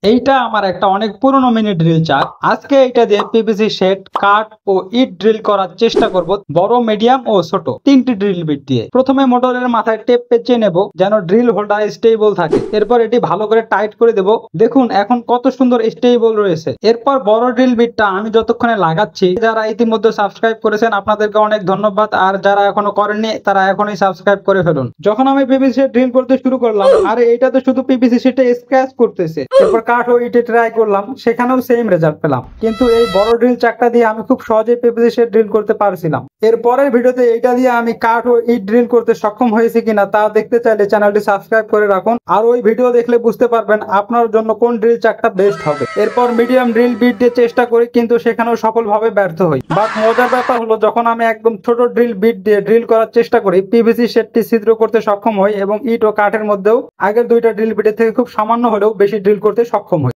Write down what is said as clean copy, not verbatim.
এইটা আমার একটা অনেক পুরনো মিনি ড্রিল চাক। আজকে এটা দিয়ে পিভিসি শেড, কাঠ ও ইট ড্রিল করার চেষ্টা করব বড়, মিডিয়াম ও ছোট তিনটি ড্রিল বিট দিয়ে। প্রথমে মোটরের মাথায় টেপ পেঁচিয়ে নেব যেন ড্রিল হোল্ডার স্টেবল থাকে। এরপর এটি ভালো করে টাইট করে দেব। দেখুন এখন কত সুন্দর স্টেবল রয়েছে। এরপর বড় ড্রিল বিটটা আমি যতক্ষণে লাগাচ্ছি, যারা ইতিমধ্যে সাবস্ক্রাইব করেছেন আপনাদেরকে অনেক ধন্যবাদ, আর যারা এখনো করেননি তারা এখনই সাবস্ক্রাইব করে ফেলুন। যখন আমি পিভিসি ড্রিল করতে শুরু করলাম, আরে এটা তো শুধু পিভিসি শিটে স্ক্র্যাচ করতেছে। এরপর কাঠ ও ইটে ট্রাই করলাম, সেখানেও সেম রেজাল্ট পেলাম। কিন্তু এই বড় ড্রিল চাকটা দিয়ে আমি খুব সহজেই পিভিসি শিট ড্রিল করতে পারছিলাম। এরপরের ভিডিওতে এটা দিয়ে আমি কাঠ ও ইট ড্রিল করতে সক্ষম হয়েছি কিনা তা দেখতে চাইলে চ্যানেলটি সাবস্ক্রাইব করে রাখুন, আর ওই ভিডিও দেখলে বুঝতে পারবেন আপনার জন্য কোন ড্রিল চাকটা বেস্ট হবে। এরপর মিডিয়াম ড্রিল বিট দিয়ে চেষ্টা করি, কিন্তু সেখানেও সফলভাবে ব্যর্থ হই। বাট মজার ব্যাপার হলো, যখন আমি একদম ছোট ড্রিল বিট দিয়ে ড্রিল করার চেষ্টা করি, পিভিসি শেডটি ছিদ্র করতে সক্ষম হই এবং ইট ও কাঠের মধ্যেও আগের দুইটা ড্রিল বিটের থেকে খুব সামান্য হলেও বেশি ড্রিল করতে সক্ষম হই।